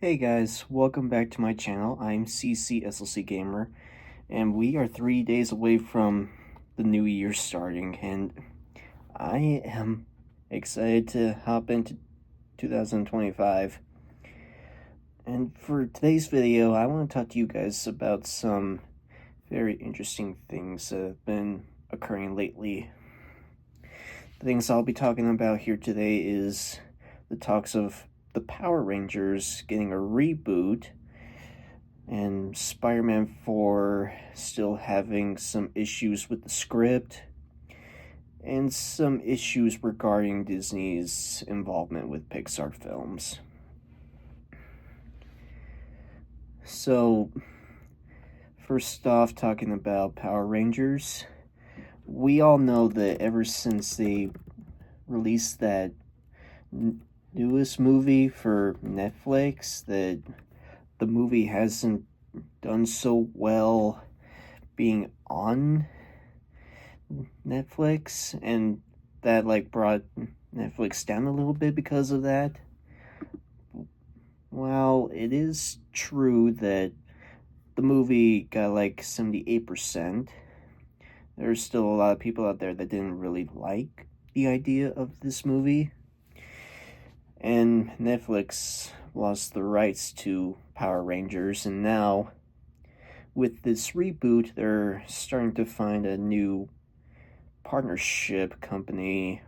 Hey guys, welcome back to my channel. I'm CCSLC Gamer, and we are 3 days away from the new year starting, and I am excited to hop into 2025. And for today's video, I want to talk to you guys about some very interesting things that have been occurring lately. The things I'll be talking about here today is the talks of the Power Rangers getting a reboot, and Spider-Man 4 still having some issues with the script, and some issues regarding Disney's involvement with Pixar films. So, first off, talking about Power Rangers, we all know that ever since they released that newest movie for Netflix, that the movie hasn't done so well being on Netflix, and that brought Netflix down a little bit because of that. While it is true that the movie got 78%, there's still a lot of people out there that didn't really like the idea of this movie. And Netflix lost the rights to Power Rangers, and now with this reboot, they're starting to find a new partnership company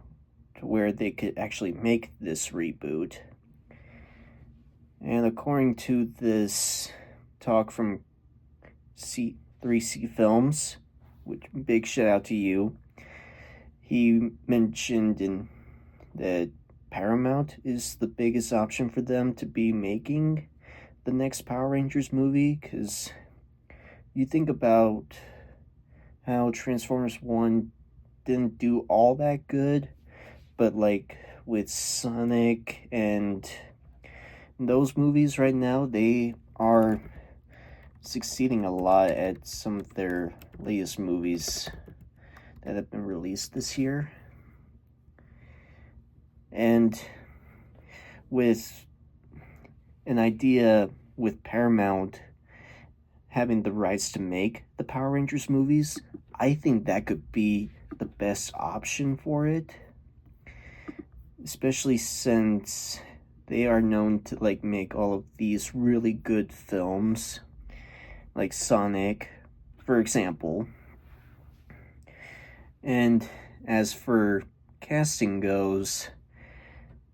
to where they could actually make this reboot. And according to this talk from 3C Films, which big shout out to you, he mentioned that Paramount is the biggest option for them to be making the next Power Rangers movie, because you think about how Transformers 1 didn't do all that good, but with Sonic and those movies right now, they are succeeding a lot at some of their latest movies that have been released this year. And with an idea with Paramount having the rights to make the Power Rangers movies, I think that could be the best option for it. Especially since they are known to make all of these really good films, like Sonic, for example. And as for casting goes,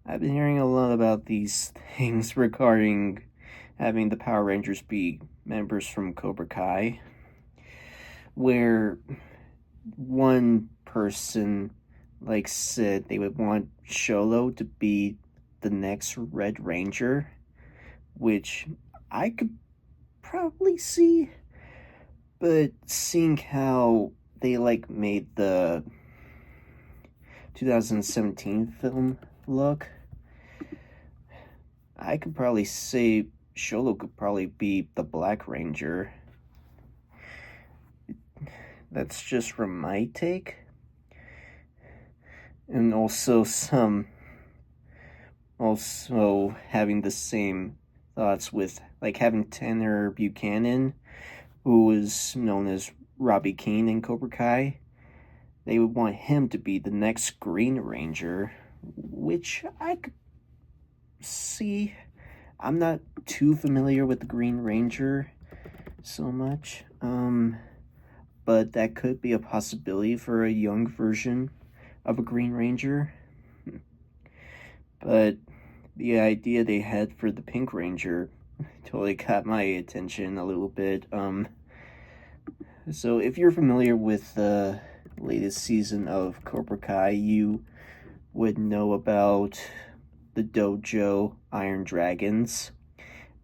I've been hearing a lot about these things regarding having the Power Rangers be members from Cobra Kai, where one person said they would want Sholo to be the next Red Ranger, which I could probably see, but seeing how they made the 2017 film look, I could probably say Sholo could probably be the Black Ranger. That's just from my take. And also having the same thoughts with having Tanner Buchanan, who was known as Robbie Keane in Cobra Kai. They would want him to be the next Green Ranger, which I could see. I'm not too familiar with the Green Ranger so much, but that could be a possibility for a young version of a Green Ranger. But the idea they had for the Pink Ranger totally caught my attention a little bit. So if you're familiar with the latest season of Cobra Kai, you would know about the Dojo Iron Dragons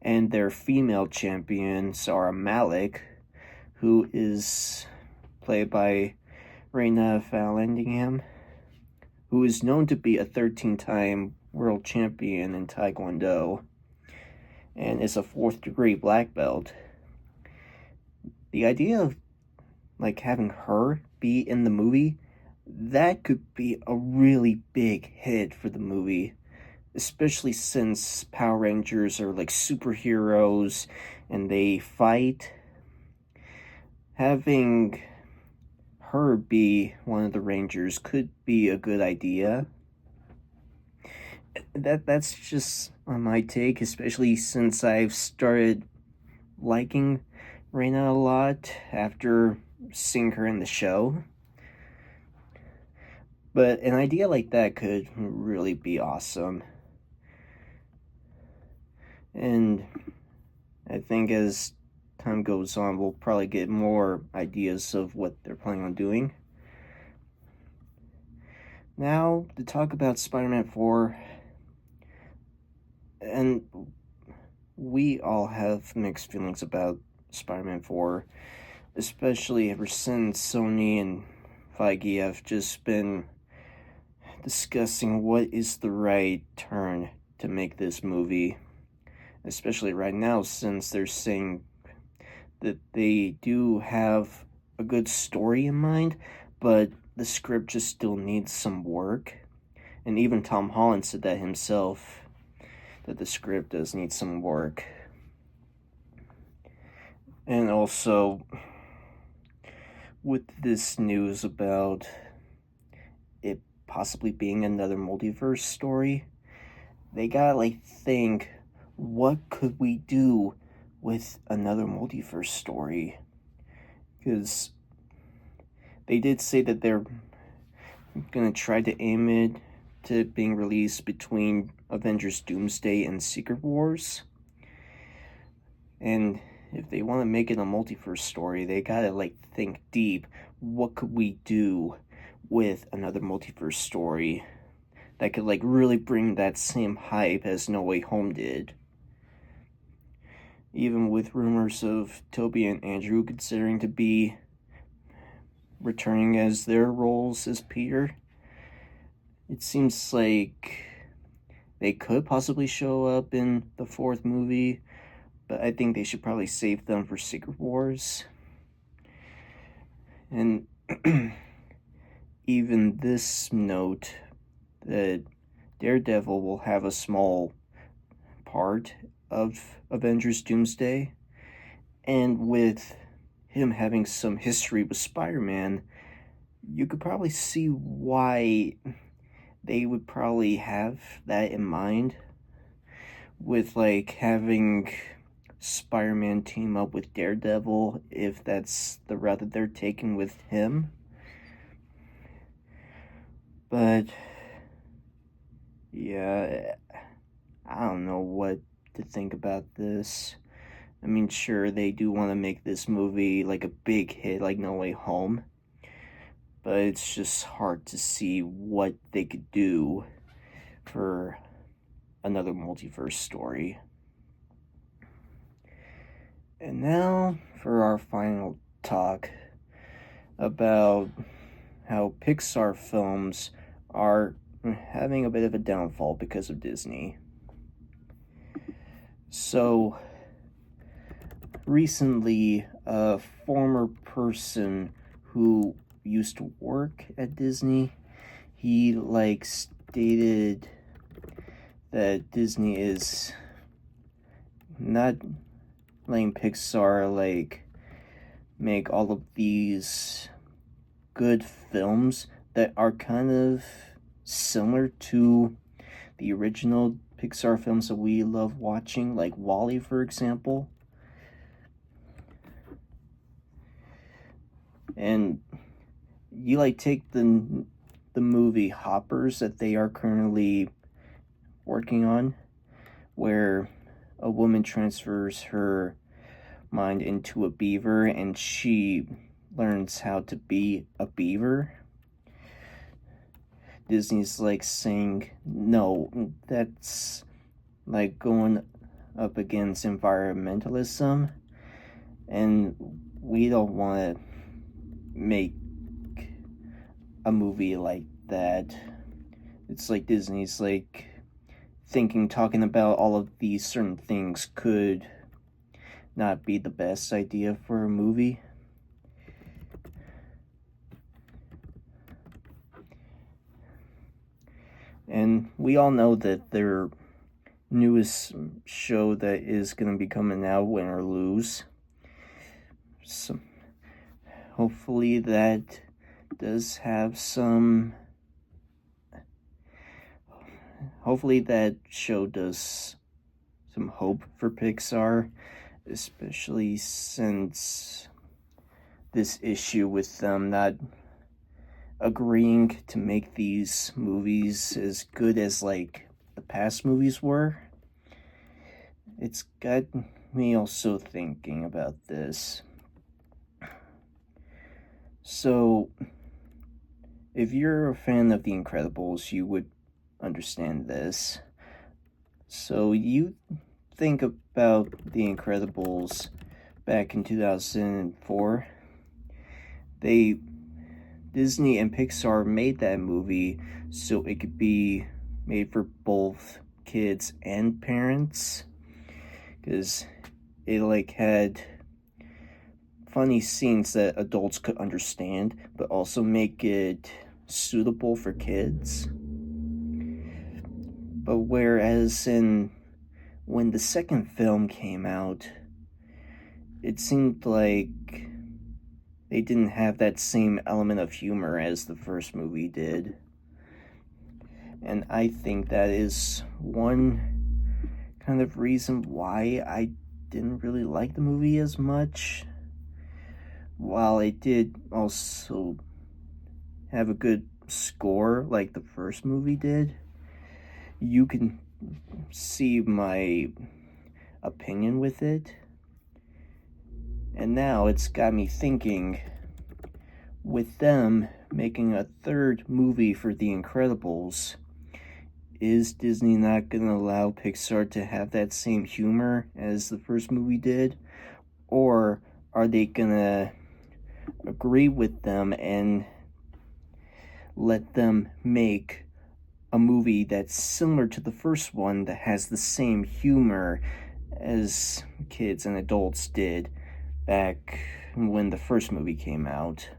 and their female champion, Sarah Malik, who is played by Raina Falendingham, who is known to be a 13-time world champion in Taekwondo and is a 4th-degree black belt. The idea of having her be in the movie, that could be a really big hit for the movie, especially since Power Rangers are like superheroes and they fight. Having her be one of the Rangers could be a good idea. That's just my take, especially since I've started liking Reina a lot after seeing her in the show. But an idea like that could really be awesome. And I think as time goes on, we'll probably get more ideas of what they're planning on doing. Now, to talk about Spider-Man 4, and we all have mixed feelings about Spider-Man 4, especially ever since Sony and Feige have just been discussing what is the right turn to make this movie, especially right now since they're saying that they do have a good story in mind, but the script just still needs some work. And even Tom Holland said that himself, that the script does need some work. And also, with this news about it possibly being another multiverse story, they gotta think, what could we do with another multiverse story? Because they did say that they're gonna try to aim it to being released between Avengers Doomsday and Secret Wars. And if they want to make it a multiverse story, they gotta think deep. What could we do with another multiverse story that could really bring that same hype as No Way Home did? Even with rumors of Toby and Andrew considering to be returning as their roles as Peter, it seems like they could possibly show up in the fourth movie, but I think they should probably save them for Secret Wars. And even this note that Daredevil will have a small part of Avengers Doomsday, and with him having some history with Spider-Man, you could probably see why they would probably have that in mind, with having Spider-Man team up with Daredevil, if that's the route that they're taking with him. But yeah, I don't know what to think about this. I mean, sure, they do want to make this movie a big hit like No Way Home, but it's just hard to see what they could do for another multiverse story. And now for our final talk about how Pixar films are having a bit of a downfall because of Disney. So, recently, a former person who used to work at Disney, he stated that Disney is not letting Pixar make all of these good films that are kind of similar to the original Pixar films that we love watching, like WALL-E, for example. And you take the movie Hoppers that they are currently working on, where a woman transfers her mind into a beaver and she learns how to be a beaver. Disney's saying, no, that's going up against environmentalism, and we don't want to make a movie like that. It's Disney's talking about all of these certain things could not be the best idea for a movie. And we all know that their newest show that is going to be coming out, Win or Lose. So hopefully that does have some... Hopefully that show does some hope for Pixar, especially since this issue with them not agreeing to make these movies as good as like the past movies were. It's got me also thinking about this. So if you're a fan of The Incredibles, you would understand this. So you think about The Incredibles back in 2004. Disney and Pixar made that movie so it could be made for both kids and parents, because it like had funny scenes that adults could understand but also make it suitable for kids. But whereas when the second film came out, it seemed like they didn't have that same element of humor as the first movie did. And I think that is one kind of reason why I didn't really like the movie as much. While it did also have a good score like the first movie did, you can see my opinion with it. And now it's got me thinking, with them making a third movie for The Incredibles, is Disney not going to allow Pixar to have that same humor as the first movie did? Or are they going to agree with them and let them make a movie that's similar to the first one, that has the same humor as kids and adults did back when the first movie came out?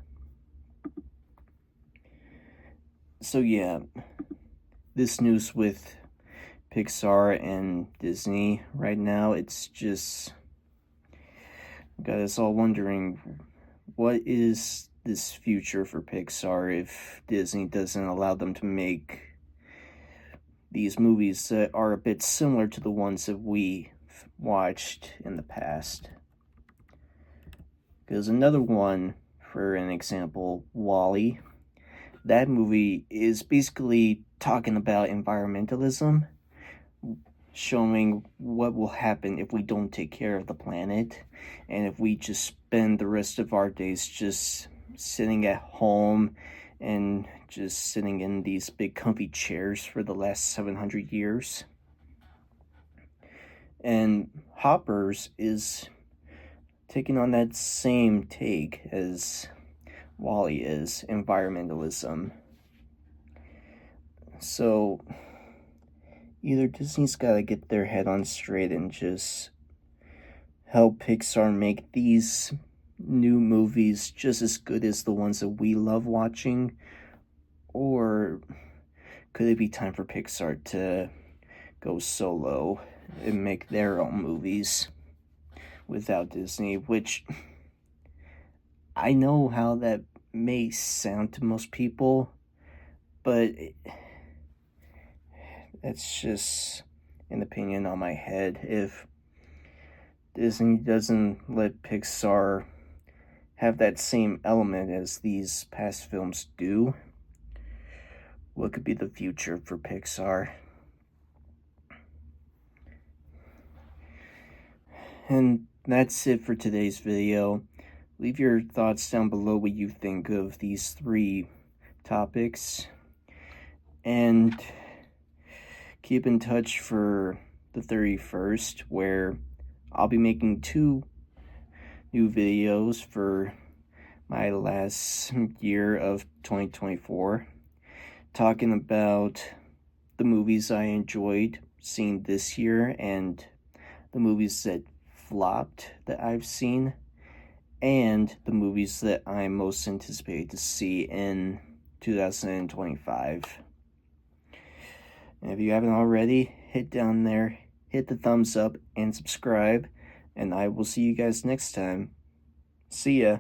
So yeah, this news with Pixar and Disney right now, it's just got us all wondering, what is this future for Pixar if Disney doesn't allow them to make these movies that are a bit similar to the ones that we watched in the past? Because another one, for an example, WALL-E, that movie is basically talking about environmentalism, showing what will happen if we don't take care of the planet, and if we just spend the rest of our days just sitting at home and just sitting in these big comfy chairs for the last 700 years. And Hoppers is taking on that same take as WALL-E is, environmentalism. So either Disney's gotta get their head on straight and just help Pixar make these new movies just as good as the ones that we love watching, or could it be time for Pixar to go solo and make their own movies without Disney? Which I know how that may sound to most people, but it's just an opinion on my head. If Disney doesn't let Pixar have that same element as these past films do, what could be the future for Pixar? And that's it for today's video. Leave your thoughts down below what you think of these three topics. And keep in touch for the 31st, where I'll be making 2 new videos for my last year of 2024, talking about the movies I enjoyed seeing this year and the movies that flopped that I've seen, and the movies that I'm most anticipated to see in 2025. And if you haven't already, hit down there, hit the thumbs up, and subscribe. And I will see you guys next time. See ya.